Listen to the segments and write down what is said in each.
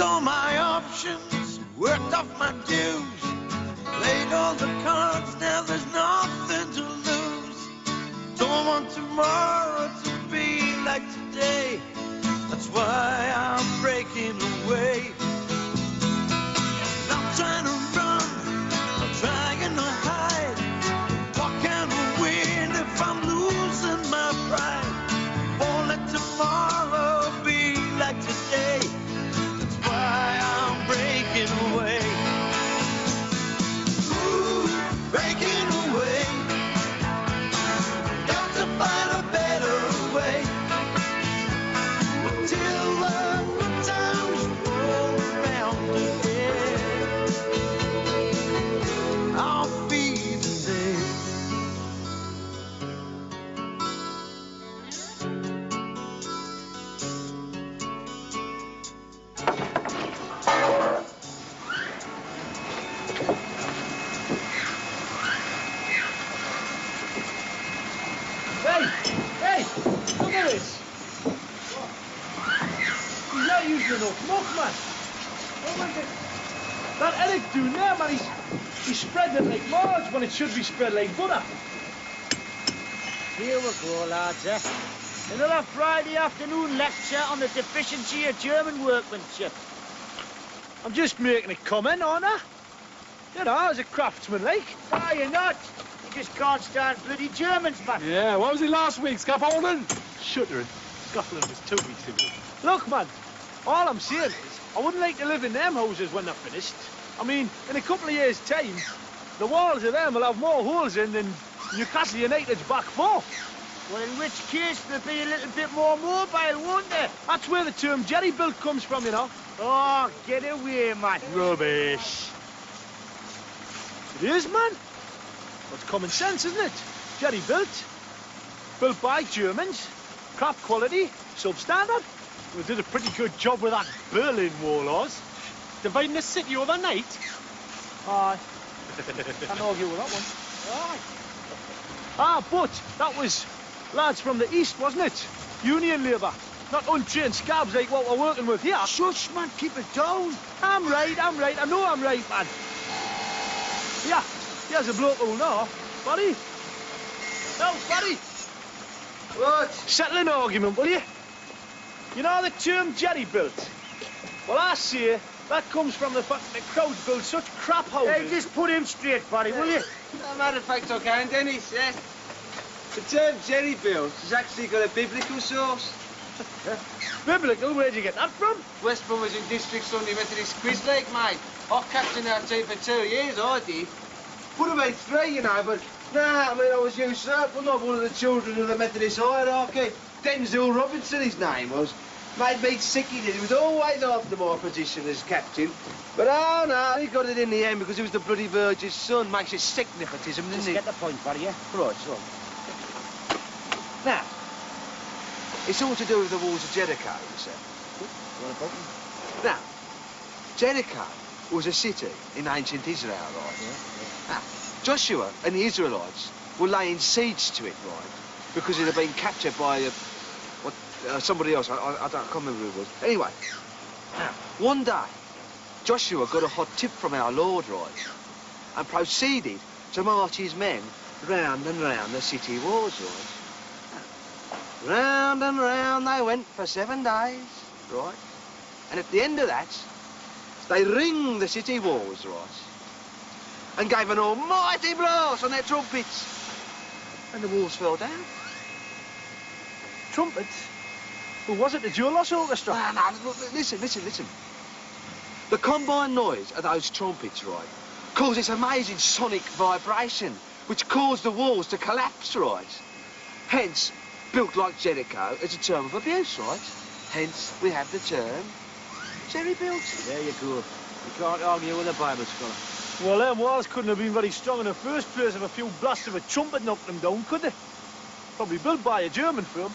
all my options, worked off my dues, played all the cards, now there's nothing to lose. Don't want tomorrow to be like today, that's why I'm breaking away. I'm trying to run, I'm trying to hide. What can I win if I'm losing my pride? Won't let tomorrow be like today, that's why I'm breaking away. Ooh, breaking away. Got to find a better way. Till the good times roll around again, I'll be the same. Hey, look at this. He's not using enough muck, man. That Eric doing there, man, he's spreading it like marge when it should be spread like butter. Here we go, lads, eh? Another Friday afternoon lecture on the deficiency of German workmanship. I'm just making a comment, aren't I? You know, as a craftsman, like. No, you're not. You just can't stand bloody Germans, man. Yeah, what was it last week, scaffolding? Shuttering. Scotland was 2 weeks ago. Look, man, all I'm saying is I wouldn't like to live in them houses when they're finished. I mean, in a couple of years' time, the walls of them will have more holes in than Newcastle United's back four. Well, in which case, they'll be a little bit more mobile, won't they? That's where the term jerry built comes from, you know. Oh, get away, man. Rubbish. It is, man. It's common sense, isn't it? Jerry built. Built by Germans. Crap quality. Substandard. We did a pretty good job with that Berlin Wall, Oz. Dividing the city overnight? Aye. Can't argue with that one. Aye. Ah, but that was lads from the east, wasn't it? Union labour. Not untrained scabs like what we're working with here. Shush, man, keep it down. I'm right. I know I'm right, man. Yeah, here's a bloke who'll know. Buddy. No, buddy. What? Settle an argument, will you? You know the term jerry built? Well, I say that comes from the fact that crowds build such crap houses. Hey, just put him straight, buddy, will you? As a matter of fact, I can, Dennis, yeah. The term jerry built has actually got a biblical source. Biblical? Where'd you get that from? West Bromwich in District Sunday Methodist Quiz League, mate. I captained our team for 2 years, I did. Would have been 3, you know, but nah, I mean, I was usurped. Not one of the children of the Methodist hierarchy. Denzel Robinson, his name was. Made me sick, he did. He was always after my position as captain. But oh no, he got it in the end because he was the bloody Virgin's son. Makes it sick, nepotism, doesn't Just it? get the point, buddy, yeah? Right, so. Now, it's all to do with the walls of Jericho, you see. What about him? Now, Jericho was a city in ancient Israel, right? Yeah. Now, Joshua and the Israelites were laying siege to it, right? Because it had been captured by somebody else. I can't remember who it was. Anyway, now, one day, Joshua got a hot tip from our Lord, right? And proceeded to march his men round and round the city walls, right? Round and round they went for 7 days, right? And at the end of that, they ringed the city walls, right? And gave an almighty blast on their trumpets. And the walls fell down. Trumpets? Well, was it the Julos Orchestra? No, listen. The combined noise of those trumpets, right, caused this amazing sonic vibration, which caused the walls to collapse, right? Hence, built like Jericho as a term of abuse, right? Hence, we have the term Jerry built. There you go. You can't argue with a Bible scholar. Well, them walls couldn't have been very strong in the first place if a few blasts of a trumpet knocked them down, could they? Probably built by a German firm.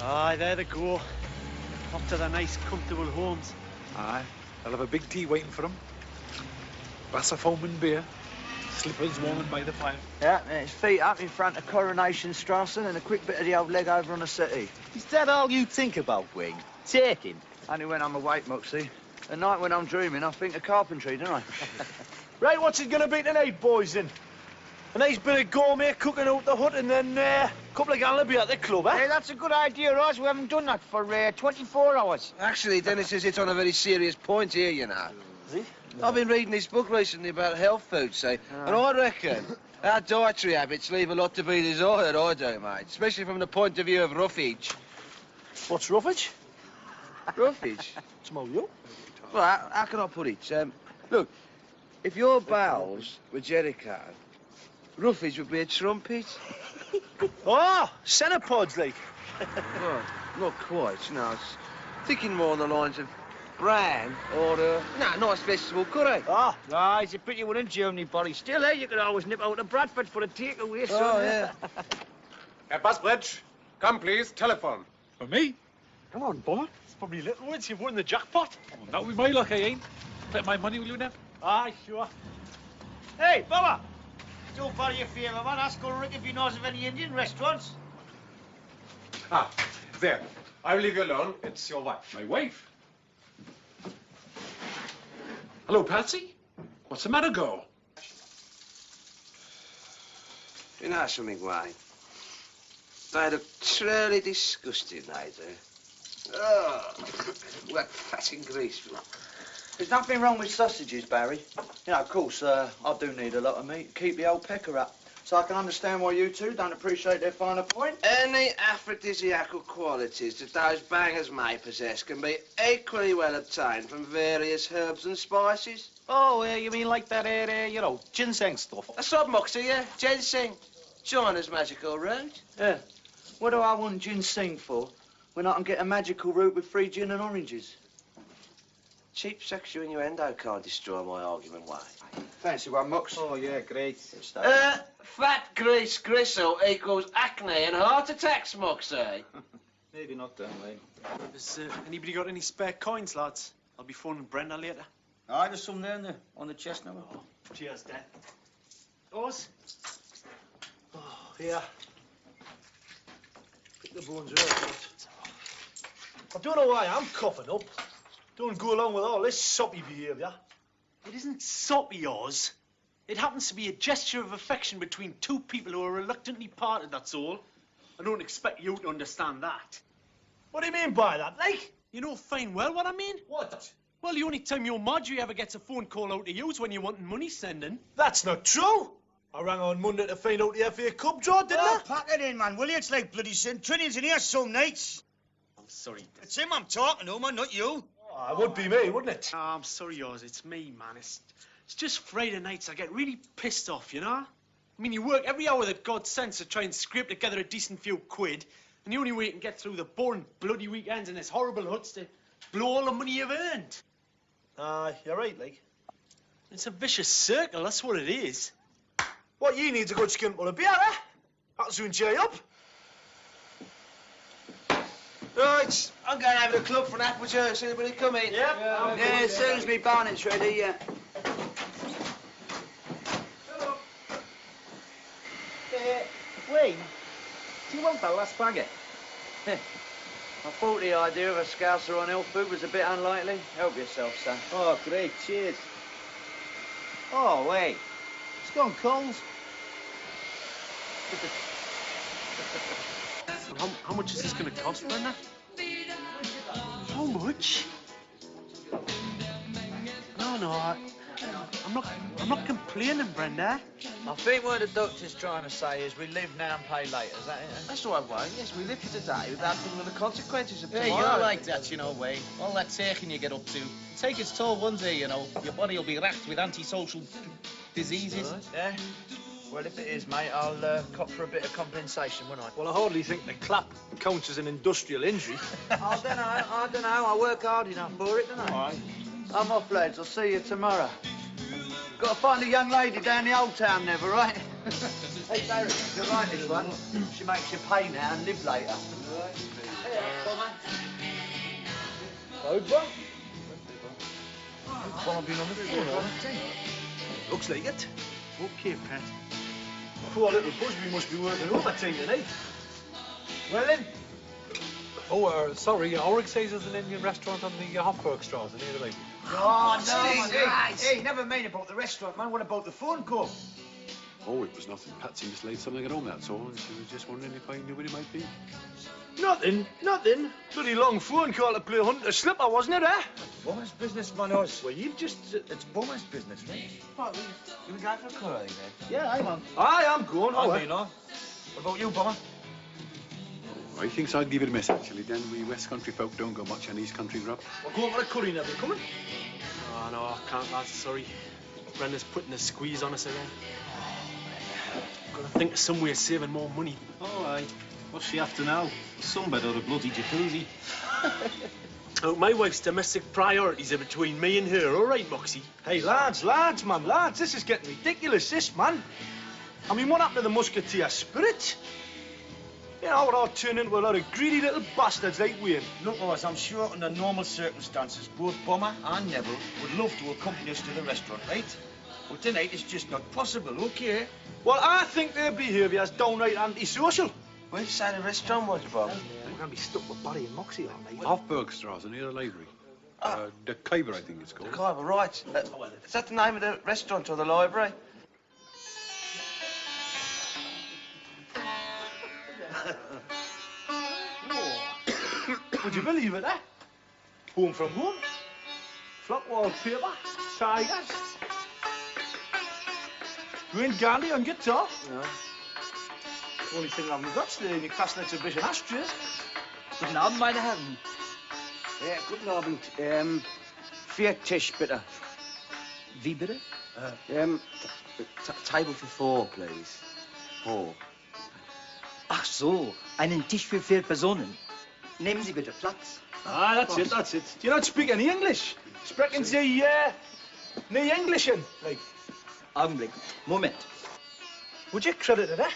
Aye, there they go. Off to their nice, comfortable homes. Aye, they'll have a big tea waiting for them. Glass of foaming beer, Slippers warming by the fire. Yeah, and his feet up in front of Coronation Strasse and a quick bit of the old leg over on the settee. Is that all you think about, Wing? Taking? Only when I'm awake, Moxie. At night when I'm dreaming, I think of carpentry, don't I? Right, what's it gonna be tonight, boys, then? A nice bit of gourmet cooking out the hut and then a couple of gallon beer at the club, eh? Hey, that's a good idea, Oz. We haven't done that for 24 hours. Actually, Dennis has hit on a very serious point here, you know. Is he? I've been reading this book recently about health food, see, and I reckon our dietary habits leave a lot to be desired, I do, mate, especially from the point of view of roughage. What's roughage? Roughage? Smell you? Well, how can I put it? Look, if your bowels were Jericho, roughage would be a trumpet. Oh, centipodes, like. Well, not quite, you know. It's thinking more on the lines of bran or, nice vegetable curry. Ah, Ah, it's a pity we're in Germany, Boris. Still, you could always nip out to Bradford for a takeaway, son. Oh, yeah. Herr Busbridge, come please, telephone. For me? come on, Bomber. It's probably little words. You've won the jackpot. Oh, that was my luck, I ain't. Bet my money, will you, Nev? Aye, sure. Hey, Baba! Do Barry a favour, man. Ask Ulrich if he knows of any Indian restaurants. Ah, there. I will leave you alone. It's your wife. My wife? Hello, Patsy? What's the matter, girl? You know something, Wayne? They look truly disgusting, they do. Oh, wet, fat and greaseful. There's nothing wrong with sausages, Barry. You know, of course, I do need a lot of meat to keep the old pecker up. So I can understand why you two don't appreciate their finer point. Any aphrodisiacal qualities that those bangers may possess can be equally well obtained from various herbs and spices. Oh, you mean like that, ginseng stuff? That's what, Moxie, yeah? Ginseng. China's magical root. Yeah. What do I want ginseng for when I can get a magical root with free gin and oranges? Cheap sexual innuendo can't destroy my argument, Wayne. Fancy one, Mox? Oh, yeah, great. Fat grease gristle equals acne and heart attacks, Moxie. Maybe not then, Wayne. Has anybody got any spare coins, lads? I'll be phoning Brenda later. Aye, there's some down there on the chest now. Oh, cheers, Dan. Oz? Oh, yeah. Pick the bones out. I don't know why I'm coughing up. Don't go along with all this soppy behaviour. It isn't soppy, Oz. It happens to be a gesture of affection between two people who are reluctantly parted, that's all. I don't expect you to understand that. What do you mean by that, like? You know fine well what I mean. What? Well, the only time your Marjorie ever gets a phone call out to you is when you're wanting money sending. That's not true. I rang on Monday to find out the FA Cup draw, didn't I? Pack it in, man, will you? It's like bloody St. Trinian's in here some nights. I'm sorry. It's him I'm talking to, man, not you. Oh, it would be me, wouldn't it? Oh, I'm sorry, Oz. It's me, man. It's just Friday nights. I get really pissed off, you know? I mean, you work every hour that God sends to try and scrape together a decent few quid, and the only way you can get through the boring bloody weekends in this horrible hut's to blow all the money you've earned. You're right, like. It's a vicious circle, that's what it is. What you need's a good skinful of beer, eh? That'll soon cheer you up. Right, I'm going over to the club for an apple juice. Anybody come in? Yep. Yeah, as soon as me barnet's ready, yeah. Wayne, do you want that last baguette? I thought the idea of a scouser on health food was a bit unlikely. Help yourself, son. Oh, great, cheers. Oh, wait. It's gone cold. How much is this going to cost, Brenda? How much? No, I'm not complaining, Brenda. I think what the doctor's trying to say is we live now and pay later. Is that it? That's right, Wayne. Yes, we live for today without thinking of the consequences of Hey, tomorrow. you're like that, you know, Wayne. All that taking you get up to. Take its toll one day, you know. Your body will be racked with antisocial diseases. Yeah? Well, if it is, mate, I'll cop for a bit of compensation, won't I? Well, I hardly think the clap counts as an industrial injury. I don't know. I work hard enough for it, don't I? All right. I'm off, lads. I'll see you tomorrow. Got to find a young lady down the old town, never, right? Hey, Barry, you're right, this one. She makes you pay now and live later. Road one? Well, I've been on the phone all the time. Looks like it. Okay, pet. Poor little Busby must be working overtime tonight. Well then, Sorry, Ulrich says there's an Indian restaurant on the Hofburgstrasse near the lake. Oh, no, man. Hey, never mind about the restaurant, man. What about the phone call? Oh, it was nothing. Patsy mislaid something at home, that's all, and she was just wondering if I knew what it might be. nothing. Bloody long phone call to play hunt a slipper, wasn't it, eh? Woman's business, man, us. Well, you've just... It's woman's business, right? What, you going for a colour, then? Yeah, I'm going. I'll be, no. What about you, Bomber? I think I'd give it a miss, actually. Then we West Country folk don't go much on East Country grub. We're going for a curry now. You coming? Oh, no, I can't, lads. Sorry. Brenda's putting a squeeze on us again. Gotta think of some way of saving more money. All right. What's she after now? A sunbed or a bloody jacuzzi? Oh, my wife's domestic priorities are between me and her, all right, Moxie? Hey, lads, this is getting ridiculous, this, man. I mean, what happened to the musketeer spirit? You know, we're all turned into a lot of greedy little bastards, ain't we? Look, us, I'm sure under normal circumstances, both Bomber and Neville would love to accompany us to the restaurant, right? But tonight it's just not possible, okay? Well, I think their behaviour's downright antisocial. Which side of the restaurant was it, Bob? We're going to be stuck with Barry and Moxie all night. Hofburgstrasse near the library. The Kyber, I think it's called. The Kyber, right. Is that the name of the restaurant or the library? Would you believe it, eh? Home from home. Flock wallpaper. Tigers. Green Gandhi on guitar. No. Only thing I haven't got's the Newcastle exhibition ashtrays. Guten Abend, meine Herren. Ja, guten Abend. Vier Tisch, bitte. Wie bitte? Table for four, please. Four. Ach so, einen Tisch für 4 Personen. Nehmen Sie bitte Platz. Ah, that's it. Do you not speak any English? Sprechen Sie, nie Englischen, like. Augenblick. Moment. Would you credit it, eh?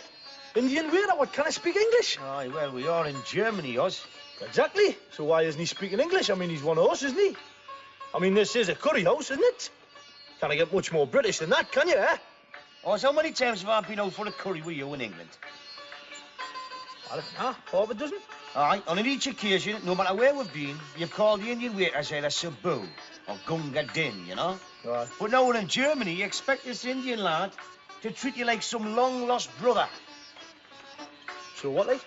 Indian waiter, what can I speak English? Aye, well, we are in Germany, us. Exactly. So why isn't he speaking English? I mean, he's one of us, isn't he? I mean, this is a curry house, isn't it? Can't get much more British than that, can you, eh? Us, how many times have I been out for a curry with you in England? I don't know, half a dozen. Aye, on each occasion, no matter where we've been, you've called the Indian waiters either Sabu or Gunga Din, you know? Right. But now we're in Germany, you expect this Indian lad to treat you like some long-lost brother. So what, like?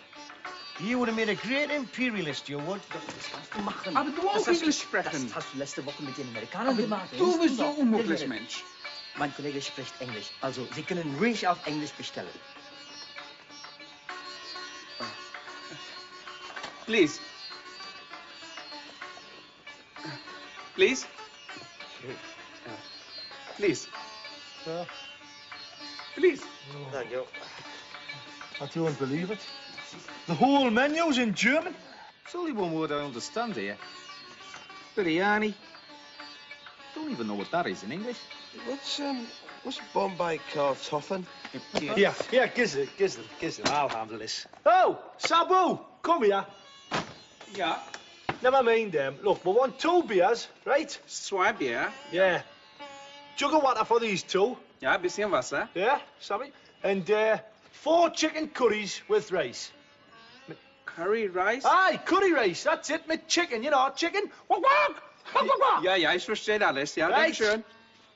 You would have made a great imperialist, you would. Aber du auch Englisch sprechen. Das hast du letzte Woche mit den Amerikanern gemacht. Du bist so unmöglich, Mensch. Mein Kollege spricht Englisch. Also, Sie können ruhig auf Englisch bestellen. Please. Please? Please. Please. Thank you. I don't believe it. The whole menu's in German. It's only one word I understand here. Biryani. Don't even know what that is in English. What's Bombay called? Toffin? Yeah, gizzard. I'll handle this. Oh, Sabu, come here. Yeah. Never mind them. Look, we want 2 beers, right? Zwei Bier. Yeah. Jug of water for these 2. Ja, bisschen Wasser. Yeah, sorry. And 4 chicken curries with rice. Curry rice? Aye, curry rice. That's it, with chicken, you know, chicken. Wag, wag. Wag, wag, wag. Ja, ich verstehe alles. Ja, Right. danke schön.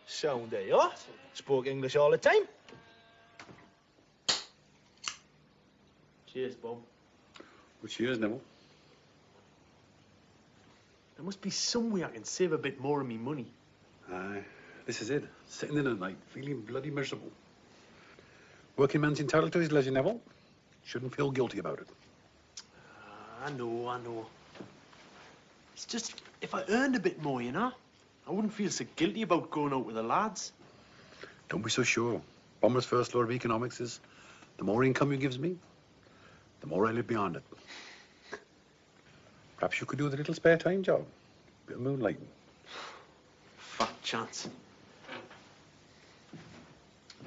Sound there you are. Spoke English all the time. Cheers, Bob. Well, cheers, Neville. There must be some way I can save a bit more of me money. Aye, this is it. Sitting in at night, feeling bloody miserable. Working man's entitled to his leisure, Neville. Shouldn't feel guilty about it. I know. It's just, if I earned a bit more, you know, I wouldn't feel so guilty about going out with the lads. Don't be so sure. Bomber's first law of economics is the more income you gives me, the more I live beyond it. Perhaps you could do with a little spare time job. Bit of moonlighting. Fat chance.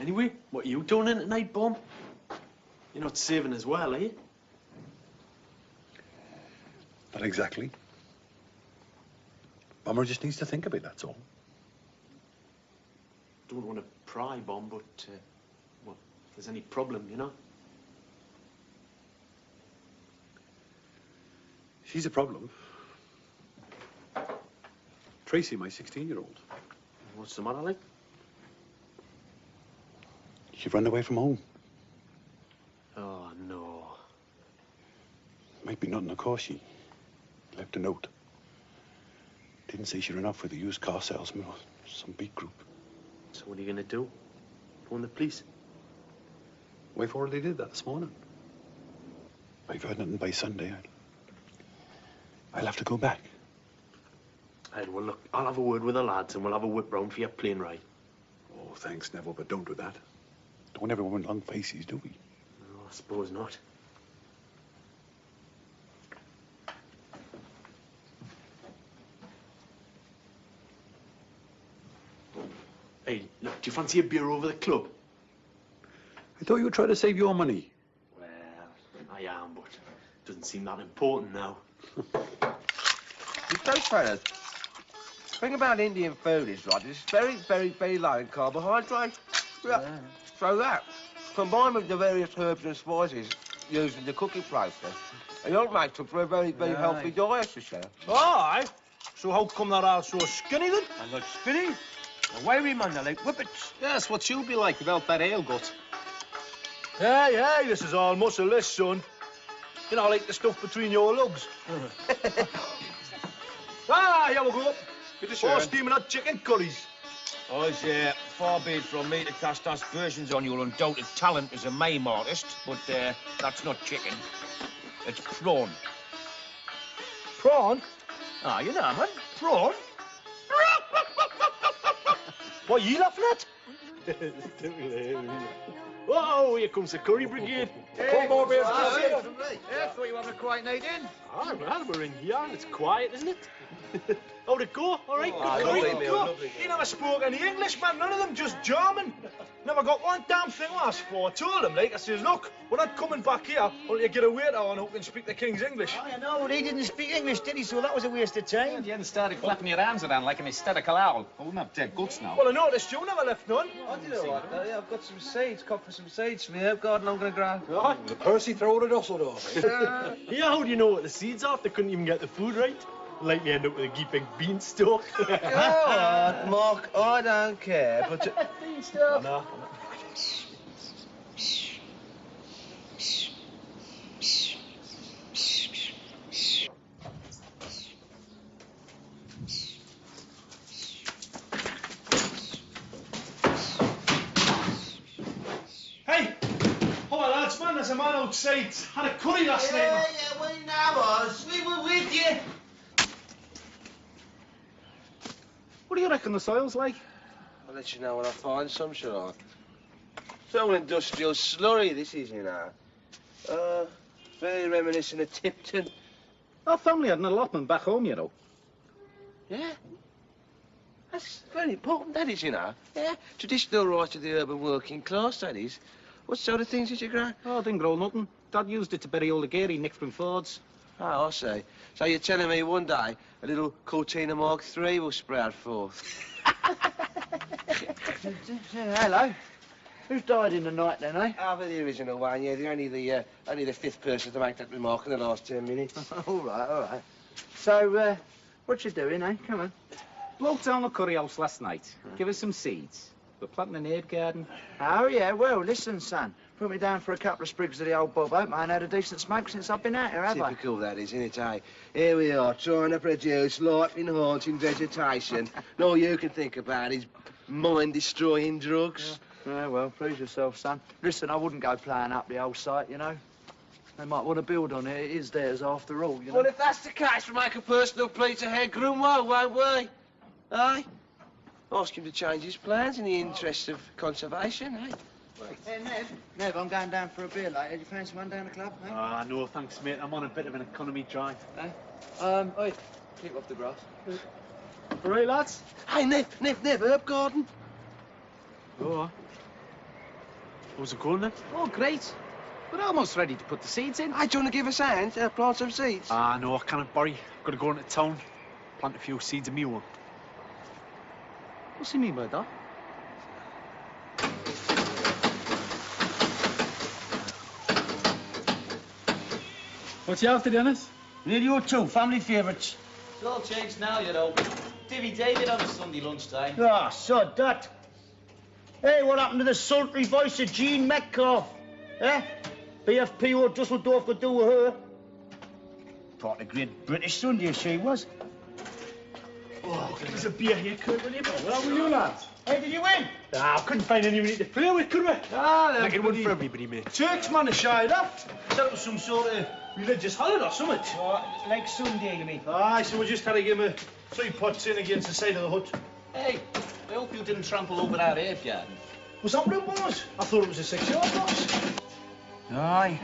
Anyway, what are you doing in tonight, Bomb? You're not saving as well, are you? Not exactly. Bomber just needs to think a bit, that's all. don't want to pry bomb, but, well, if there's any problem, you know? She's a problem. Tracy, my 16-year-old. What's the matter, like? She ran away from home. Oh, no. Might be nothing, of course. She left a note. Didn't say she ran off with a used car salesman or some big group. So what are you going to do? Phone the police? Wife already did that this morning. If I've heard nothing by Sunday, I'll have to go back. Hey, well, look, I'll have a word with the lads and we'll have a whip round for your plane ride. Oh, thanks, Neville, but don't do that. Don't ever want long faces, do we? No, I suppose not. Hey, look, do you fancy a beer over the club? I thought you were trying to save your money. Well, I am, but it doesn't seem that important now. You know, fellas, the thing about Indian food is, right, it's very, very, very low in carbohydrate. Yeah. So that, combined with the various herbs and spices used in the cooking process, it all makes up for a very, very healthy diet, you see. Aye. So how come they're all so skinny then? I'm not skinny. A wiry man, they're like whippets. Yeah, that's what you'll be like without that ale gut. Hey, this is all muscle, son. You know, like the stuff between your lugs. Here we go. Four steaming hot chicken curries. I say, far be it from me to cast aspersions on your undoubted talent as a mime artist, but that's not chicken. It's prawn. Prawn? Ah, you know, man, prawn. What are you laughing at? Whoa, here comes the curry brigade. Come over here. I thought you having a quiet night in. Ah, well, we're in here and it's quiet, isn't it? How'd it go? All right, Oh, good lovely curry. meal, Go. lovely. He never spoke any English, man. None of them, just German. Never got one damn thing last for. I told him, like, I says, look, we're not coming back here until you get a waiter on who can speak the King's English. I know, he didn't speak English, did he? So that was a waste of time. You hadn't started clapping your hands around like an hysterical owl. I wouldn't have dead guts now. Well, I noticed you never left none. I did all right, though. Yeah, I've got some seeds, cut for some seeds from the herb garden I'm going to grow. Right. The Percy throw it us off. Yeah, how do you know what the seeds are if they couldn't even get the food right? Like me end up with a geeping beanstalk. Go on, Mark, I don't care, but... Beanstalk. No. Hey! Hello, lads, man. There's a man outside. Had a curry last night. Man. Yeah, we know us. We were with you. What do you reckon the soil's like? I'll let you know when I find some, shall I? It's all industrial slurry, this is, you know. Very reminiscent of Tipton. Our family had an allotment back home, you know. Yeah? That's very important, that is, you know. Yeah? Traditional right of the urban working class, that is. What sort of things did you grow? Oh, I didn't grow nothing. Dad used it to bury all the gear he nicked from Fords. Oh, I see. So you're telling me one day a little Cortina Mark III will sprout forth? Hello. Who's died in the night then, eh? Ah, but the original one, yeah. Only the fifth person to make that remark in the last 10 minutes. all right. So, what you doing, eh? Come on. Bloke down the curry house last night. Give us some seeds. We're planting an herb garden. Oh, yeah, well, listen, son. Put me down for a couple of sprigs of the old bob oak. I ain't had a decent smoke since I've been out here, have I? Typical, that is, isn't it, eh? Here we are, trying to produce life-enhancing vegetation. And all you can think about is mind-destroying drugs. Yeah, well, please yourself, son. Listen, I wouldn't go playing up the old site, you know. They might want to build on it. It is theirs after all, you know. Well, if that's the case, we'll make a personal plea to Herr Grunwald, won't we? Eh? Ask him to change his plans in the interests of conservation, eh? Hey, Nev, I'm going down for a beer later. Do you fancy one down the club, eh? Ah, no, thanks, mate. I'm on a bit of an economy drive. Oi, keep off the grass. All right, lads? Hey, Nev, herb garden. Oh, how's it going, then? Oh, great. We're almost ready to put the seeds in. Hey, do you want to give us a hand? Plant some seeds? Ah, no, I can't, Barry. I've got to go into town, plant a few seeds of me one. What's he mean by that? What's you after, Dennis? Radio 2, family favourites. It's all changed now, you know. Divvy David on Sunday lunchtime. Ah, sod that. Hey, what happened to the sultry voice of Jean Metcalf? Eh? BFPO Dusseldorf could do with her. Part of Great British Sunday, she was. Oh, there's a beer here, Kurt, will you? Well, how were you, lads? Hey, did you win? Nah, couldn't find anyone to play with, could we? Ah, like it won for everybody, mate. Turks, man, are shied up. Set up some sort of... Religious holiday or something. Oh, like Sunday, you mean? Aye, so we just had to give him 3 pots in against the side of the hut. Hey, I hope you didn't trample over our ape garden. Was that what it was? I thought it was a 6-yard box. Aye.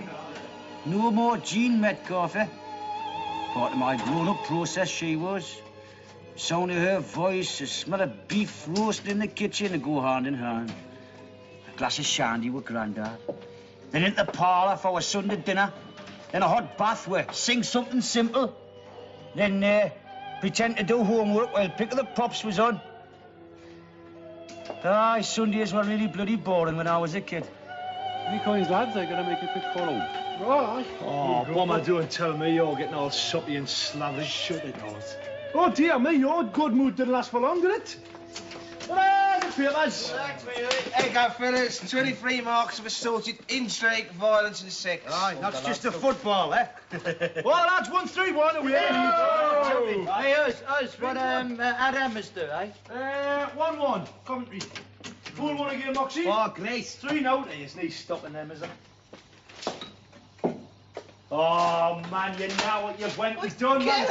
No more Jean Metcalf, eh? Part of my grown-up process, she was. Sound of her voice, the smell of beef roasting in the kitchen to go hand in hand. A glass of shandy with Grandad. Then into the parlour for our Sunday dinner. Then a hot bath where sing something simple. Then pretend to do homework while Pick of the Pops was on. Aye, Sundays were really bloody boring when I was a kid. Any coins, lads? I gotta make a quick call home. Right. Oh, Bomber, don't tell me you're getting all soppy and slavish. Shut it, Oz. Oh, dear me, your good mood didn't last for long, did it? Ah, the papers. Hey, go, fellas. 23 marks of assaulted in-strike violence and sex. Aye, that's just a football, eh? Well, lads, 1-3-1 away. Hey, us, what, Adam is there, eh? 1-1, commentary. Full one again, Moxie. Oh, great. 3 now. There's no stopping them, is there? Oh, man, you know what you've went and done, man.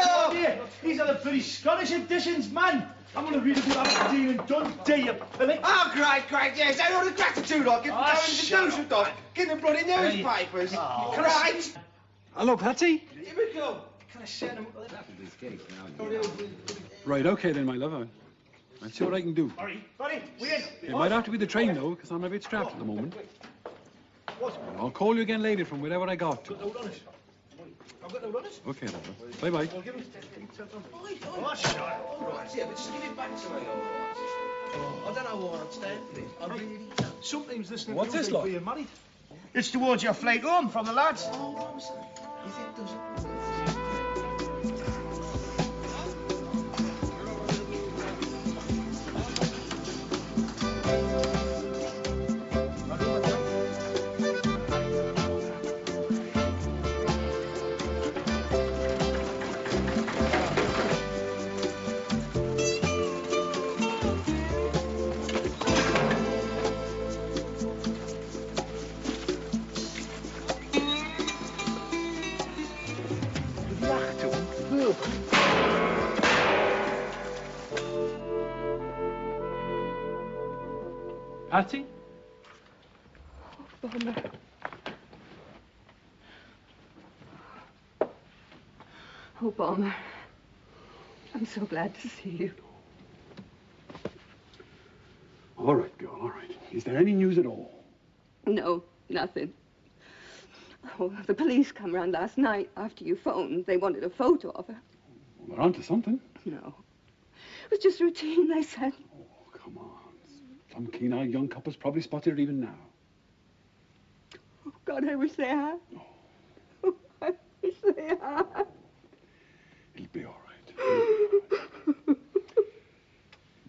These are the bloody Scottish editions, man. I'm going to read about Aberdeen and Dundee, you pillock. Oh, great, yes. I know the gratitude I give them to do, Get the bloody newspapers. Oh. Right. Hello, Patty. Here we go. Can I send them? Right, okay then, my love. I'll see what I can do. Buddy, we in. It might have to be the train, though, because I'm a bit strapped at the moment. I'll call you again later from wherever I got to. I've got no runners. Okay, love. Bye-bye. Well, give me 10 Oh, sure. All right, yeah, but just give it back to me, all right? Oh, I don't know why I'm standing for this. I really don't. Sometimes listening What's to this you like? being married. It's towards your flight home from the lads. Oh, I'm sorry. If it doesn't... Patty? Oh, Bomber. Oh, Bomber. I'm so glad to see you. All right, girl, all right. Is there any news at all? No, nothing. Oh, the police come round last night after you phoned. They wanted a photo of her. Well, they're onto something. No. It was just routine, they said. Oh, come on. Some keen-eyed young couple's probably spotted her even now. Oh, God, I wish they had. Oh, I wish they had. It'll be all right.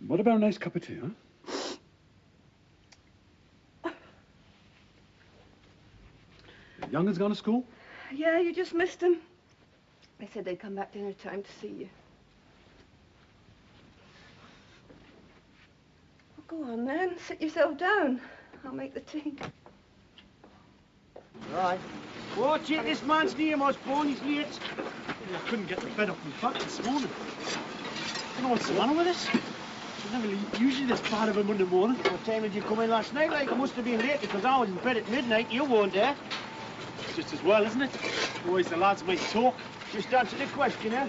What about a nice cup of tea, huh? The young has gone to school? Yeah, you just missed them. They said they'd come back dinner time to see you. Well, go on, then. Sit yourself down. I'll make the tea. Right. Watch it, this man's name was born, he's late. I couldn't get the bed up and back this morning. I don't know what's the matter with this. It's never usually this bad of a Monday morning. What time did you come in last night? Like, I must have been late because I was in bed at midnight. You weren't there. It's just as well, isn't it? Otherwise the lads might talk. Just answer the question, eh?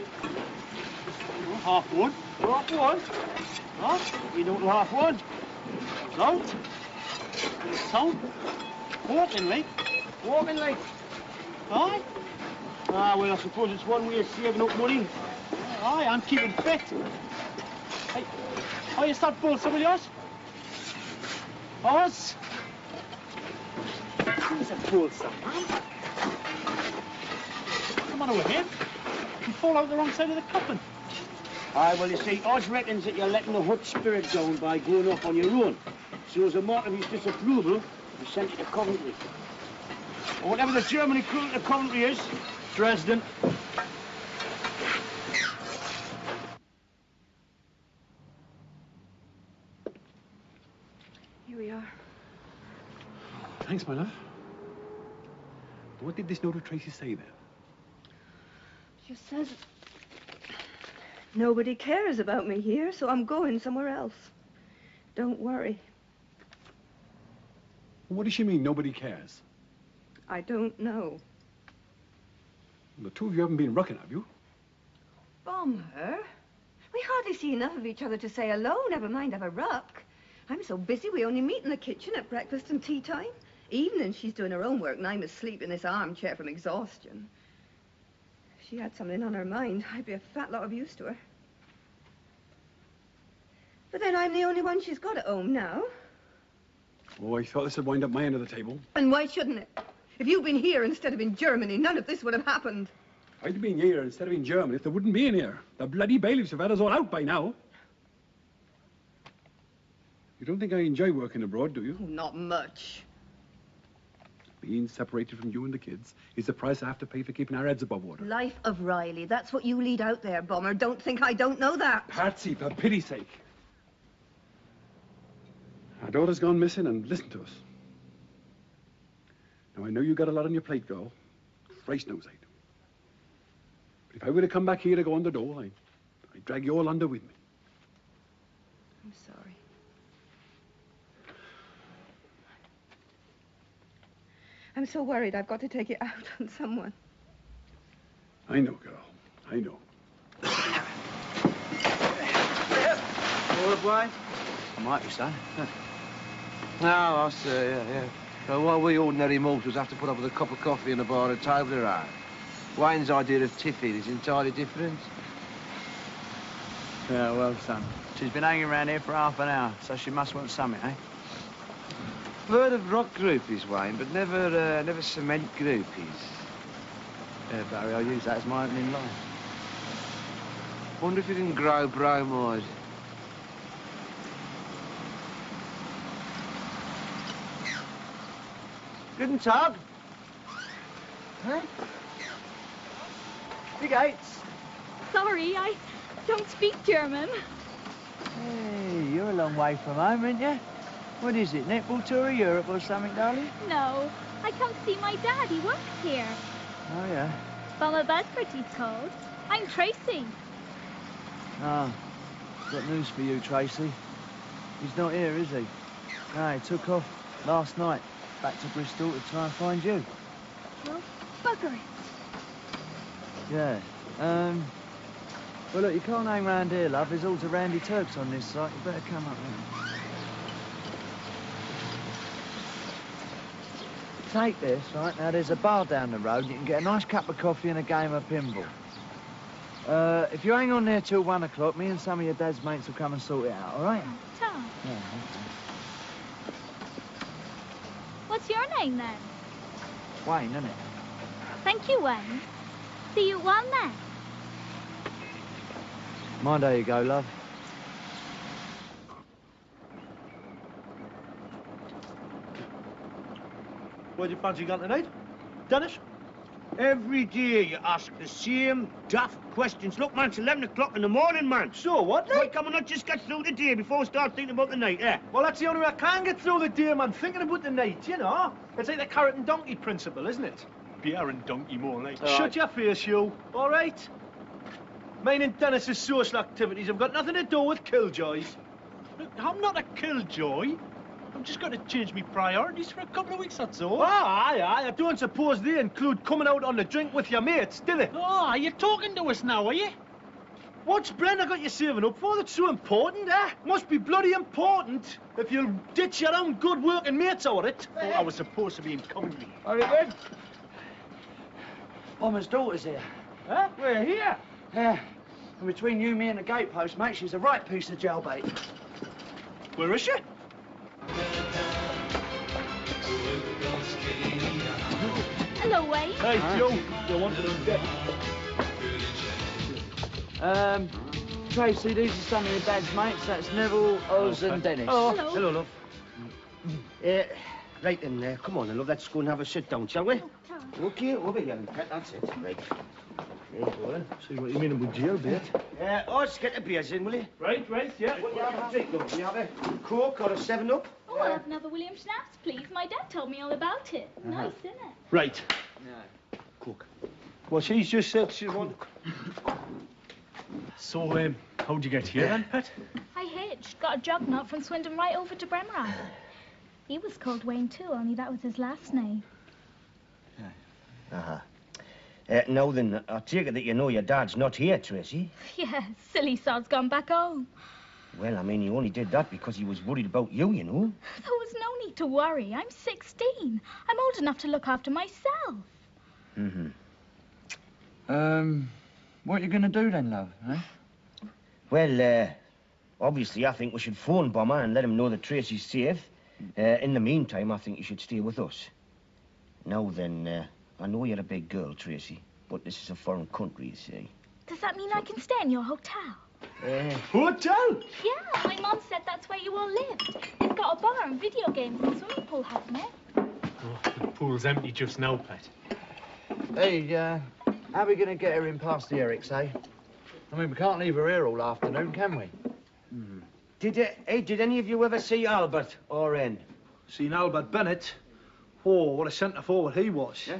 Well, 1:30. Half one? Huh? You know till 1:30? Out. In the town. Walking, like. Walking like. Aye. Ah, well, I suppose it's one way of saving up money. Aye, I'm keeping fit. Hey, oh, you start pulling some of yours? Oz? Who's a fool, son? the matter with him? He fall out the wrong side of the coffin. Aye, well, you see, Oz reckons that you're letting the hot spirit down by going off on your own. So as a mark of his disapproval, he sent you to Coventry. Or whatever the German equivalent of Coventry is. Dresden. Here we are. Thanks, my love. What did this note of Tracy's say there? She says nobody cares about me here, so I'm going somewhere else. Don't worry. What does she mean, nobody cares? I don't know. The two of you haven't been rucking, have you? Bomber? We hardly see enough of each other to say hello, never mind have a ruck. I'm so busy we only meet in the kitchen at breakfast and tea time. Evening she's doing her own work and I'm asleep in this armchair from exhaustion. If she had something on her mind, I'd be a fat lot of use to her. But then I'm the only one she's got at home now. Oh, I thought this would wind up my end of the table. And why shouldn't it? If you'd been here instead of in Germany, none of this would have happened. I'd have been here instead of in Germany if there wouldn't be in here. The bloody bailiffs have had us all out by now. You don't think I enjoy working abroad, do you? Oh, not much. Being separated from you and the kids is the price I have to pay for keeping our heads above water. Life of Riley, that's what you lead out there, Bomber. Don't think I don't know that. Patsy, for pity's sake. Our daughter's gone missing and listen to us. Now, I know you got a lot on your plate, girl. Christ knows I do. But if I were to come back here to go on the dole, I'd drag you all under with me. I'm sorry. I'm so worried I've got to take it out on someone. I know, girl. I know. All right, Wayne? I might be, son. No, I see, yeah. Well, while we ordinary mortals have to put up with a cup of coffee and a bar and table around, Wayne's idea of tiffin is entirely different. Yeah, well, son. She's been hanging around here for half an hour, so she must want something, eh? I've heard of rock groupies, Wayne, but never cement groupies. Yeah, Barry, I'll use that as my opening line. Wonder if you can grow bromide. Guten Tag. Huh? Big Gates. Sorry, I don't speak German. Hey, you're a long way from home, aren't you? What is it, netball tour of Europe or something, darling? No, I come to see my dad. He works here. Oh, yeah? Bomber Bedford, he's called. I'm Tracy. Ah, got news for you, Tracy. He's not here, is he? No, he took off last night, back to Bristol to try and find you. Well, bugger it. Yeah, well, look, you can't hang round here, love. There's all the Randy Turks on this site. You better come up here. Take this, right? Now, there's a bar down the road. You can get a nice cup of coffee and a game of pinball. If you hang on there till 1 o'clock, me and some of your dad's mates will come and sort it out, all right? Tom. Yeah, okay. What's your name, then? Wayne, isn't it? Thank you, Wayne. See you at 1 then. Mind how you go, love. Where'd you fancy going tonight? Dennis? Every day you ask the same daft questions. Look, man, it's 11 o'clock in the morning, man. So what, Why can't we not just get through the day before we start thinking about the night, eh? Well, that's the only way I can get through the day, man. Thinking about the night, you know? It's like the carrot and donkey principle, isn't it? Beer and donkey, more like. All right. Shut your face, you. All right? Mine and Dennis's social activities have got nothing to do with killjoys. Look, I'm not a killjoy. I'm just going to change my priorities for a couple of weeks, that's all. Aye. I don't suppose they include coming out on the drink with your mates, do they? Oh, are you talking to us now, are you? What's Brenda got you saving up for that's so important, eh? Must be bloody important if you'll ditch your own good working mates over it. Thought I was supposed to be in Coventry. Very good. Bomber's daughter's here. Huh? We're here? Yeah. And between you, me, and the gatepost, mate, she's a right piece of jailbait. Where is she? Hello, Hello, Wayne. Hey, Joe. You wanted to get... Tracy, these are some of your dad's mates. That's Neville, Oz, and Dennis. Oh, Hello. Hello, love. Right then, come on, love. Let's go and have a sit down, shall we? Okay, over here, Pet. That's it. Right. There you go, then. See what you mean with jail, bit. Oz, get the beers in, will you? Right, yeah. What do you have to drink, love? Do you have a Coke or a 7-Up? Oh, I'll have another William Schnapps, please. My dad told me all about it. Nice, isn't it? Right. Yeah. Coke. Well, she's just said she wanted... So, how'd you get here then, Pet? I hitched. Got a jug nut from Swindon right over to Bremrod. He was called Wayne too, only that was his last name. Uh-huh. Now then, I take it that you know your dad's not here, Tracy. Yeah, silly sod's gone back home. Well, I mean, he only did that because he was worried about you, you know. There was no need to worry. I'm 16. I'm old enough to look after myself. Mm-hmm. What are you going to do then, love, eh? Well, obviously, I think we should phone Bomber and let him know that Tracy's safe. In the meantime, I think you should stay with us. Now then, I know you're a big girl, Tracy, but this is a foreign country, you see. Does that mean I can stay in your hotel? Hotel? Yeah, my mum said that's where you all live. It's got a bar and video games and swimming pool, hasn't it? Oh, the pool's empty just now, Pet. Hey, how are we going to get her in past the Eric's, eh? I mean, we can't leave her here all afternoon, can we? Mm. Did any of you ever see Albert or N? Seen Albert Bennett? Oh, what a centre forward he was. Yeah?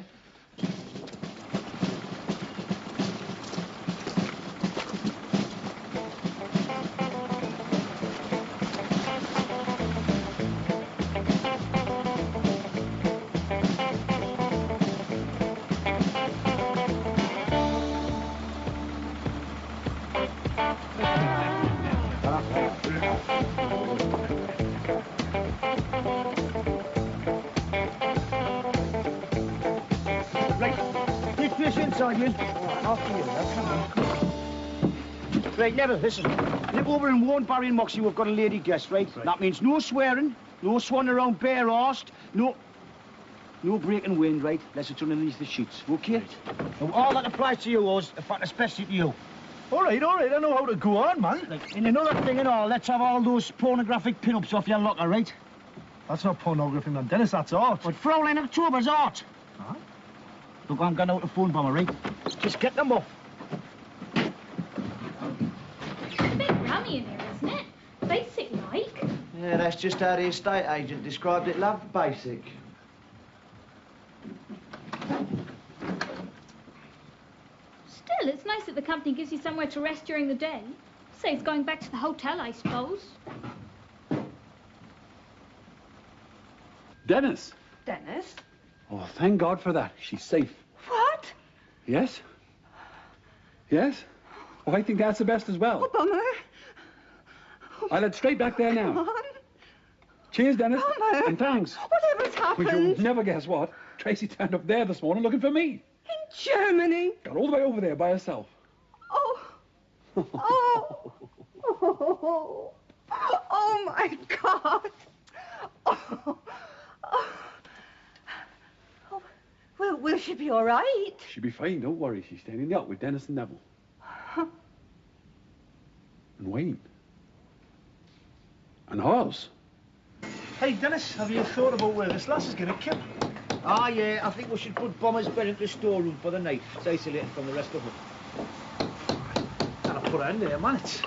Right, Neville, listen. Nip over and warn Barry and Moxie we've got a lady guest, right? That means no swearing, no swanning around bare-arsed, no breaking wind, right? Unless it's underneath the sheets, okay? Now, all that applies to you, Oz, in fact, especially to you. All right, I know how to go on, man. Like, and another thing and all, let's have all those pornographic pin-ups off your locker, right? That's not pornography, man. Dennis, that's art. But Fraulein October's art. Huh? Look, I'm going out to phone Bomber, right? Just get them off. It's a bit rummy in here, isn't it? Basic like. Yeah, that's just how the estate agent described it, love. Basic. Still, it's nice that the company gives you somewhere to rest during the day. Saves going back to the hotel, I suppose. Dennis. Dennis? Oh, thank God for that. She's safe. What? Yes? Yes? Oh, I think that's the best as well. Oh, Bummer. I'll head straight back there now. Come on. Cheers, Dennis. Bummer. And thanks. Whatever's happened? Well, you'll never guess what. Tracy turned up there this morning looking for me. In Germany? Got all the way over there by herself. Oh. Oh. Oh. Oh, my God. Oh. Oh. Well, will she be all right? She'll be fine, don't worry. She's staying in the yacht with Dennis and Neville. And Wayne. And Hobbs. Hey, Dennis, have you thought about where this lass is going to kill? Ah, yeah, I think we should put Bomber's bed into the storeroom for the night. It's isolated from the rest of them. Gotta put her in there, man. It's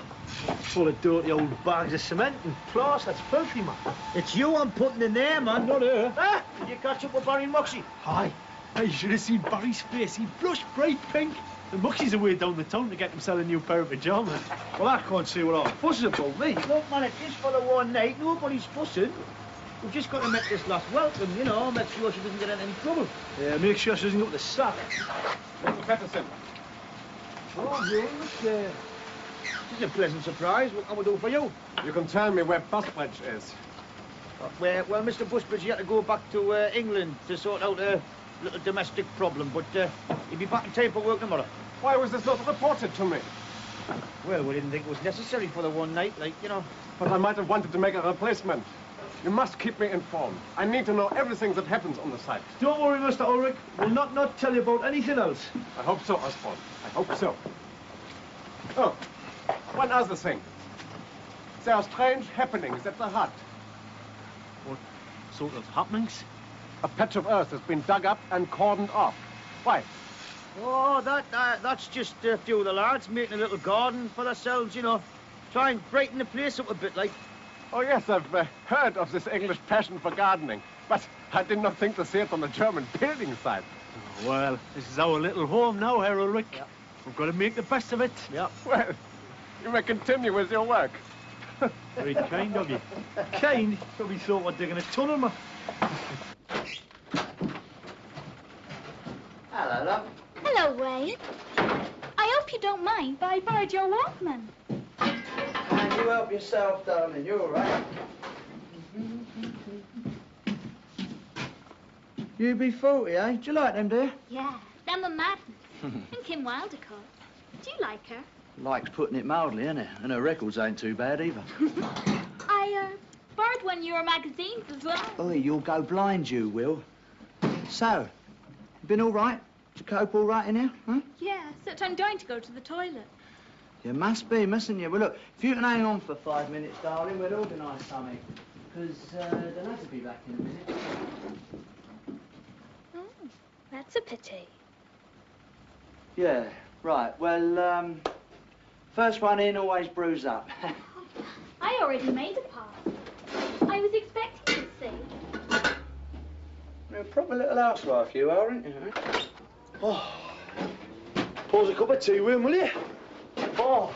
full of dirty old bags of cement and plaster. That's filthy, man. It's you I'm putting in there, man, not her. Ah, did you catch up with Barry and Moxie? Aye. Hey, you should have seen Barry's face. He blushed bright pink. And Moxie's away down the town to get himself a new pair of pyjamas. Well, I can't see what all the fuss is about me. Look, man, it is for the one night. Nobody's fussing. We've just got to make this lass welcome, you know, make sure she doesn't get in any trouble. Yeah, make sure she doesn't go to the sack. Mr. Patterson. Oh, James, this is a pleasant surprise. What can we do for you? You can tell me where Busbridge is. Well, Mr. Busbridge, he had to go back to England to sort out a little domestic problem, but he'll be back in time for work tomorrow. Why was this not reported to me? Well, we didn't think it was necessary for the one night, like, you know. But I might have wanted to make a replacement. You must keep me informed. I need to know everything that happens on the site. Don't worry, Mr. Ulrich. We'll not tell you about anything else. I hope so, Osborne. I hope so. Oh, one other thing. There are strange happenings at the hut. What sort of happenings? A patch of earth has been dug up and cordoned off. Why? Oh, that's just a few of the lads making a little garden for themselves, you know. Try and brighten the place up a bit, like. Oh, yes, I've heard of this English passion for gardening, but I did not think to see it on the German building site. Oh, well, this is our little home now, Herr Ulrich. Yeah. We've got to make the best of it. Yeah. Well, you may continue with your work. Very kind of you. Kind? Probably thought we're digging a tunnel, man. Hello, love. Hello, Wayne. I hope you don't mind, but I borrowed your Walkman. And you help yourself, darling. You're all right. UB40, eh? Do you like them, dear? Yeah, them are Madden. And Kim Wildecott. Do you like her? Likes putting it mildly, innit? And her records ain't too bad either. I borrowed one of your magazines as well. Oh, you'll go blind, you will. So, you been all right? Did you cope all right in here, huh? Yeah, except I'm dying to go to the toilet. You must be, mustn't you? Well, look, if you can hang on for 5 minutes, darling, we'll organise something. Because the lads will be back in a minute. Oh, that's a pity. Yeah, right. Well, first one in always brews up. I already made a pass. I was expecting to see. You're a proper little housewife, you are, aren't you? Oh, pause a cup of tea, will you? Oh,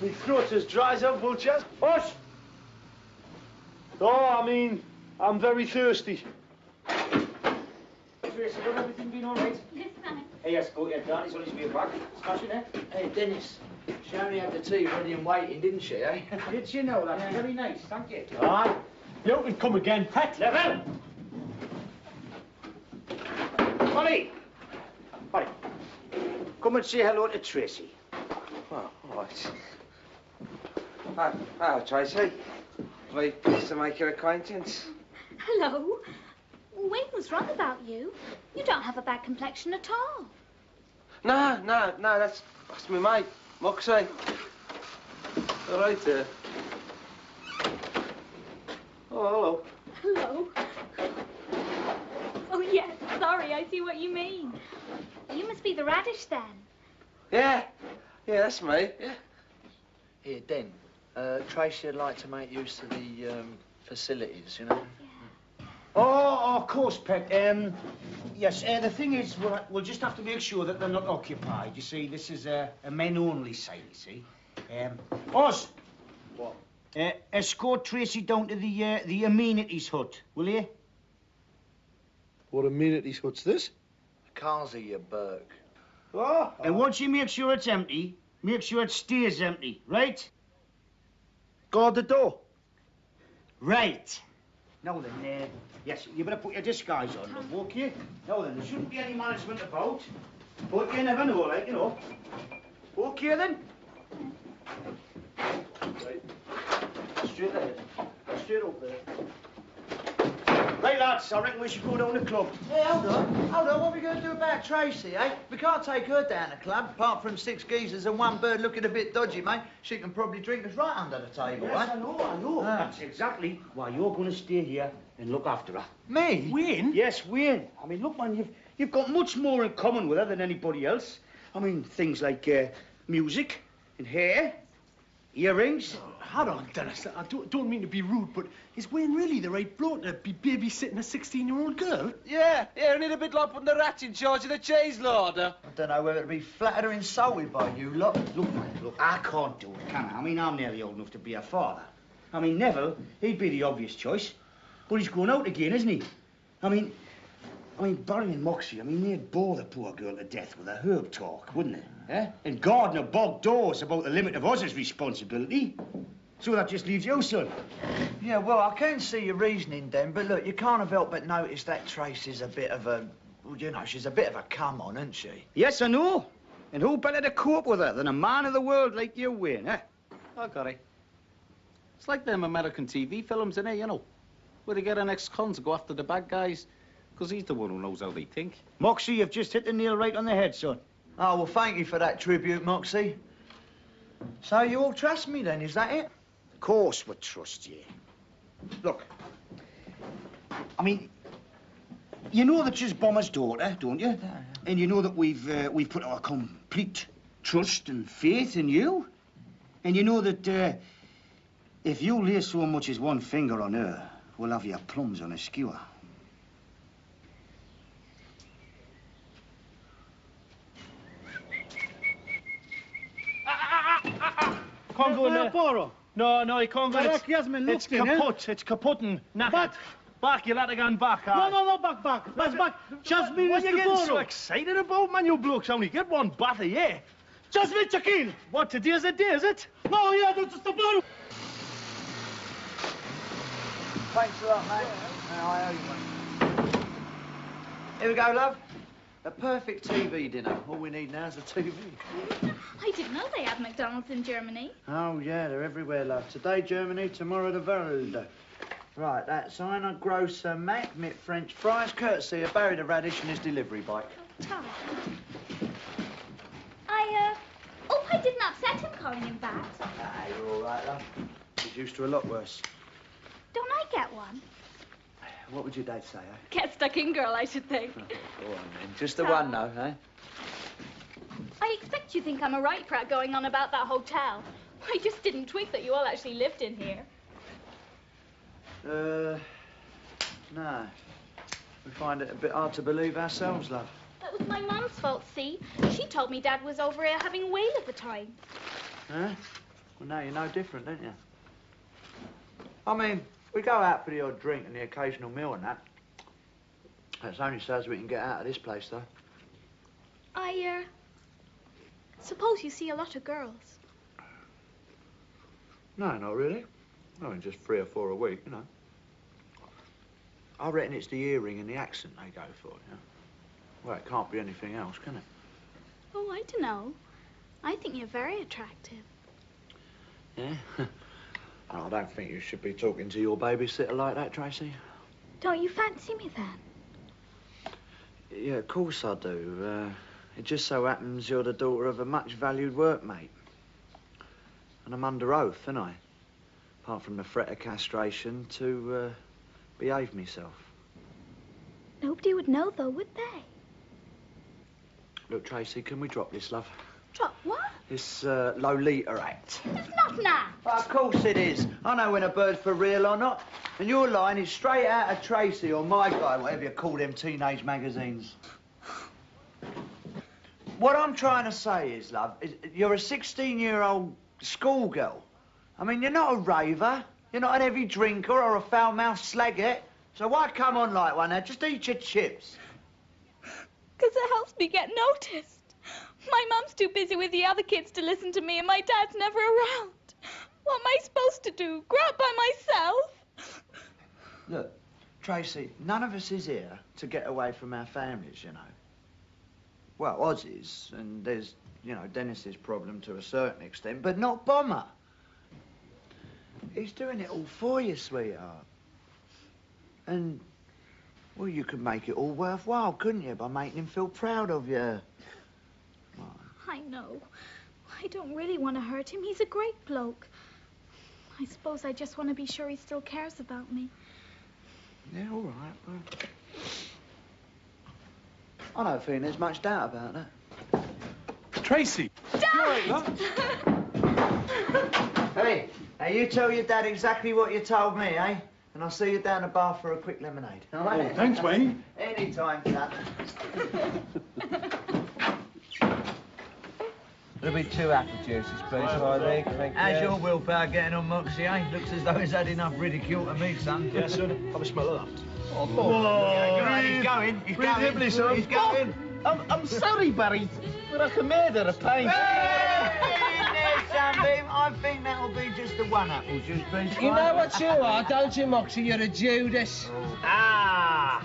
my throat's as dry as a vulture's. Hush! Oh, I mean, I'm very thirsty. Tracy, got everything been all right? Yes, thanks. Hey, yes, go get down. He's only to be back. Smashing it. Hey, Dennis, she only had the tea ready and waiting, didn't she, eh? Did you know that? Very nice, thank you. Aye. You can come again, pet. Level! Molly! Molly, come and say hello to Tracy. Oh, all right. Hello, Tracy. Very pleased to make your acquaintance. Hello. Wayne was wrong about you. You don't have a bad complexion at all. No, that's my mate, Moxie. All right there. Oh, hello. Hello. Oh, yes, sorry, I see what you mean. You must be the radish, then. Yeah, that's me, yeah. Here, Den, Tracy would like to make use of the facilities, you know? Oh, of course, Pet. Yes, the thing is, we'll just have to make sure that they're not occupied. You see, this is a men-only site, you see. Oz! What? Escort Tracy down to the amenities hut, will you? What amenities hut's this? Carsey, you Burke. Oh. And once you make sure it's empty, make sure it stays empty, right? Guard the door. Right. Now then, yes, you better put your disguise on, love, okay? Now then, there shouldn't be any management about. But you never know, like, you know. Okay, then? Right. Straight ahead. Straight up there. Right, lads, I reckon we should go down the club. Hey, hold on. What are we going to do about Tracy, eh? We can't take her down the club, apart from 6 geezers and one bird looking a bit dodgy, mate. She can probably drink us right under the table, Yes, eh? I know. That's exactly why you're going to stay here and look after her. Me? Wayne? Yes, Wayne. I mean, look, man, you've got much more in common with her than anybody else. I mean, things like music and hair, earrings. Hold on, Dennis. I don't mean to be rude, but is Wayne really the right bloke to be babysitting a 16-year-old girl? Yeah, and a bit like putting the rat in charge of the cheese larder. I don't know whether to be flattered or insulted by you lot. Look, man, look, I can't do it, can I? I mean, I'm nearly old enough to be a father. I mean, Neville, he'd be the obvious choice. But he's going out again, isn't he? I mean, Barry and Moxie, I mean, they'd bore the poor girl to death with a herb talk, wouldn't they? Eh? And Gardner bogged doors about the limit of Oz's responsibility. So that just leaves you, son. Yeah, well, I can see your reasoning, Den, but look, you can't have helped but notice that Tracy's a bit of a... Well, you know, she's a bit of a come-on, isn't she? Yes, I know. And who better to cope with her than a man of the world like you, Wayne, eh? I got it. It's like them American TV films, innit, you know? Where they get an ex-con to go after the bad guys, because he's the one who knows how they think. Moxie, you've just hit the nail right on the head, son. Oh, well, thank you for that tribute, Moxie. So you all trust me, then, is that it? Of course we trust you. Look, I mean, you know that she's Bomber's daughter, don't you? Yeah. And you know that we've put our complete trust and faith in you. And you know that if you lay so much as one finger on her, we'll have your plums on a skewer. Can't go in there. No, you can't go in. It's kaput. It's kaput and knackered. Back, you'll have to go and back. No, back. That's back. Just me, What are you getting so Mr. excited about, man? You blokes only get one bath a year. Just me, Chakil. What, today's the day, is it? No, yeah, that's just the bottle. Thanks a lot, mate. No, I owe you one. Here we go, love. A perfect TV dinner. All we need now is a TV. I didn't know they had McDonald's in Germany. Oh, yeah, they're everywhere, love. Today, Germany, tomorrow, the world. Right, that's Einer Grocer Mac mit French fries, courtesy of Barry the Radish and his delivery bike. Tom. I didn't upset him calling him back. Ah, you're all right, love. He's used to a lot worse. Don't I get one? What would your dad say, eh? Get stuck in, girl, I should think. Go on, then. Just the one, though, eh? I expect you think I'm a right prat going on about that hotel. I just didn't twig that you all actually lived in here. No. We find it a bit hard to believe ourselves, love. That was my mum's fault, see? She told me Dad was over here having a whale at the time. Huh? Well, now you're no different, don't you? I mean, we go out for the odd drink and the occasional meal and that. That's only so as we can get out of this place, though. I suppose you see a lot of girls. No, not really. I mean, just 3 or 4 a week, you know. I reckon it's the earring and the accent they go for, you know. Well, it can't be anything else, can it? Oh, I don't know. I think you're very attractive. Yeah? I don't think you should be talking to your babysitter like that, Tracy. Don't you fancy me, then? Yeah, of course I do. It just so happens you're the daughter of a much-valued workmate. And I'm under oath, ain't I? Apart from the threat of castration, to behave myself. Nobody would know, though, would they? Look, Tracy, can we drop this, love? Drop what? This Lolita act. It's not now. Of course it is. I know when a bird's for real or not. And your line is straight out of Tracy or My Guy, whatever you call them teenage magazines. What I'm trying to say is, love, you're a 16-year-old schoolgirl. I mean, you're not a raver. You're not an heavy drinker or a foul-mouthed slagget. So why come on like one now? Just eat your chips. Because it helps me get noticed. My mum's too busy with the other kids to listen to me, and my dad's never around. What am I supposed to do? Grow up by myself? Look, Tracy, none of us is here to get away from our families, you know. Well, Oz is, and there's, you know, Dennis's problem to a certain extent, but not Bomber. He's doing it all for you, sweetheart. And, well, you could make it all worthwhile, couldn't you, by making him feel proud of you? I know. I don't really want to hurt him. He's a great bloke. I suppose I just want to be sure he still cares about me. Yeah, all right, well... I don't think there's much doubt about that. Tracy! Dad! Hey, now you tell your dad exactly what you told me, eh? And I'll see you down the bar for a quick lemonade, all right? Oh, thanks, Wayne. Any time, chap. There'll be 2 apple juices, please, Riley. Thank you. How's your willpower getting on, Moxie, eh? Looks as though he's had enough ridicule to me, son. Yes, sir. Have a smell of that. Oh, He's going. He's going. He's going. I'm sorry, Barry, but I can murder a pain. Sunbeam, I think that'll be just the 1 apple juice, please. You know what you are, don't you, Moxie? You're a Judas. Ah!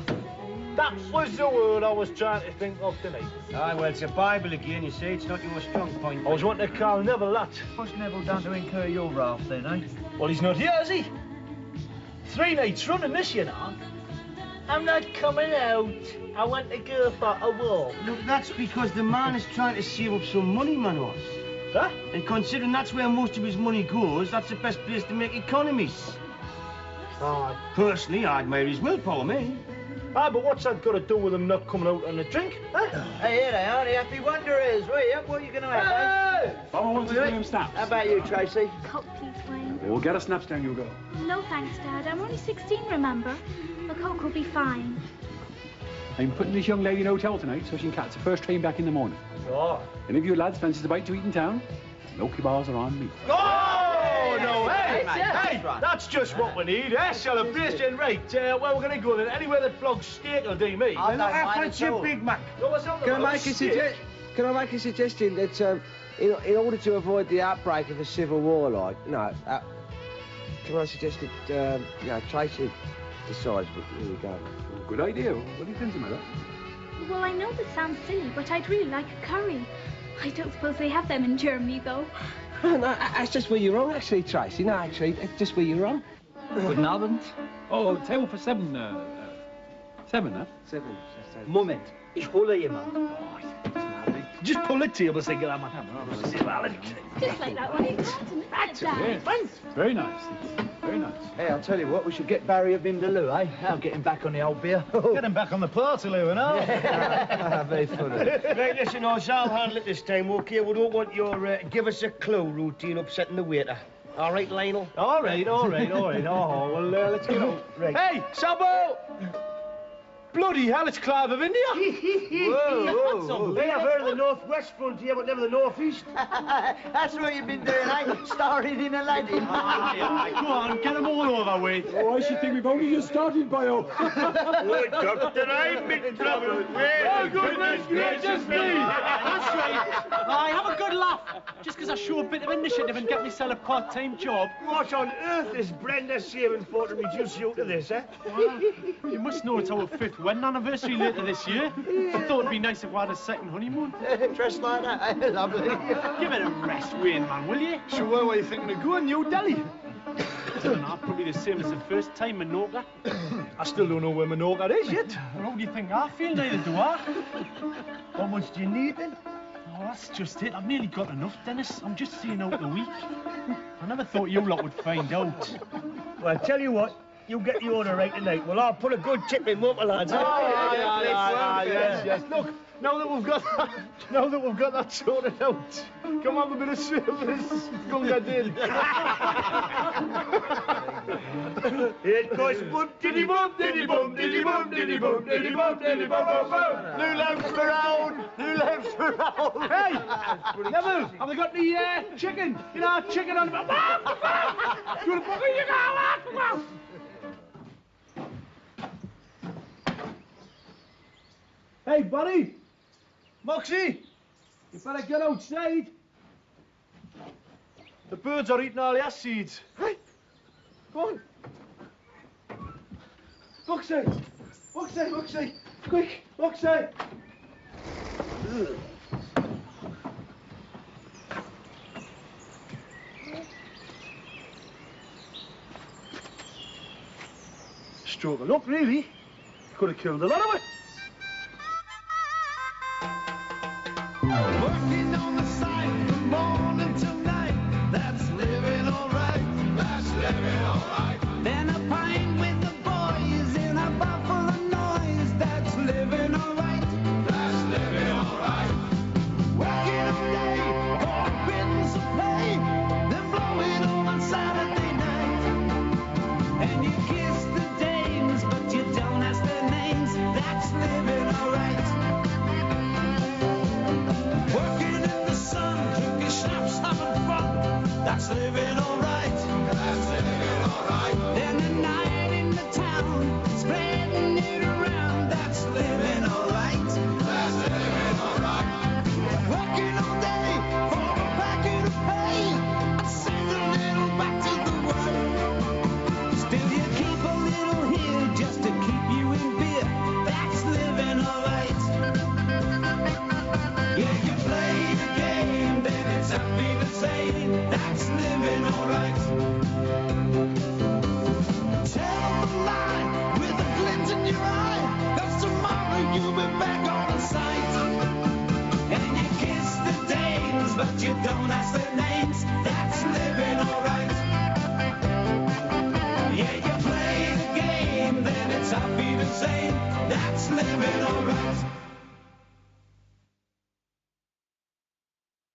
That was the word I was trying to think of tonight. Aye, well, it's a Bible again, you see. It's not your strong point. I was wanting to call Neville that. What's Neville done to incur your wrath then, eh? Well, he's not here, is he? 3 nights running this, you know. I'm not coming out. I want to go for a walk. Look, that's because the man is trying to save up some money, Manos. Huh? And considering that's where most of his money goes, that's the best place to make economies. Personally, I admire his willpower, me. Ah, but what's that got to do with him not coming out on a drink? Huh? Hey, here they are, the happy wanderers. Right, what are you going to have, eh? I want to bring him snaps. How about you, Tracy? Coke, please, Wayne. We'll get a snaps down, you go. No thanks, Dad. I'm only 16, remember? The Coke will be fine. I'm putting this young lady in a hotel tonight so she can catch the first train back in the morning. Oh. And if you lads fancy the bite to eat in town, no kebabs are on me. Oh, no, hey, Hey, that's just what we need, eh? Celebration, right. Where we're going to go then? Anywhere that flogs steak will do me. I don't mind at all. Big Mac. No, what's up, Can I about make a steak? Can I make a suggestion that in order to avoid the outbreak of a civil war, like can I suggest that Tracy decides where we go? Good idea. What do you think, Mother? Well, I know this sounds silly, but I'd really like a curry. I don't suppose they have them in Germany, though. No, that's just where you're wrong, actually, Tracy. No, actually, it's just where you're wrong. Guten Abend. Oh, table for 7. 7, huh? 7. Moment. Ich hole jemand. Just pull the table so you get on my hand. Just like that one in Carlton, isn't it, Dad? Yeah. Very nice. Very nice. Hey, I'll tell you what, we should get Barry a Vindaloo, eh? I'll get him back on the old beer. Get him back on the party, Lou, and all. Very funny. Right, listen, I'll handle it this time, okay? We don't want your give us a clue routine upsetting the waiter. All right, Lionel? All right. Oh, well, let's get on. Right. Hey, Sabo! Bloody hell, it's Clive of India. Whoa. Hey, I've heard of the northwest frontier, but never the northeast. That's what you've been doing, eh? Starring in Aladdin. Go on, get them all over with. Oh, I should think we've only just started, Bio. Oh, Doctor, I'm in trouble. Oh, goodness gracious me! That's right. I have a good laugh. Just because I show a bit of initiative and get myself a part-time job. What on earth is Brenda saving for to reduce you to this, eh? Well, you must know it's our 5th wedding anniversary later this year. I thought it'd be nice if we had a second honeymoon. Dressed like that, eh? Lovely. Give it a rest, Wayne, man, will you? Sure, where were you thinking of going? New Delhi? I don't know, probably the same as the first time, Menorca. I still don't know where Menorca is yet. Well, how do you think I feel? Neither do I. How much do you need, then? Oh, that's just it. I've nearly got enough, Dennis. I'm just seeing out the week. I never thought you lot would find out. Well, I tell you what. You get the order right tonight. Well, I'll put a good tip in, won't I, lads? Yes. Look, now that we've got that sorted out, come have a bit of service. Come get in. It goes boom, diddy boom, diddy boom, diddy boom, diddy boom, diddy boom, diddy boom, boom, boom. New lamps for round. Hey, Neville, have they got the chicken? You know, chicken on the... You want to put it? Hey, buddy! Moxie! You better get outside. The birds are eating all your seeds. Hey! Go on! Moxie! Moxie! Quick! Moxie! Stroke of luck, really. Could have killed a lot of it. Working on the site from morning till night. That's living alright. That's living alright. Then a pint with the boys in a bar full of noise. That's living alright. That's living alright. Working all day for a pittance of pay. Then blowing home on Saturday night. And you kiss the dames, but you don't ask their names. That's living alright. Working in the sun, drinking schnapps, having fun. That's living alright. That's living alright. Then a night in the town, spreading it around. That's living alright. That's living alright. Working all day for a packet of pay. I send a little back to the world. Still you keep a little here just to keep you in beer. That's living you'll be back on sight. And you kiss the dames, but you don't ask their names. That's living alright. Yeah, you play the game, then it's auf Wiedersehen. That's living alright.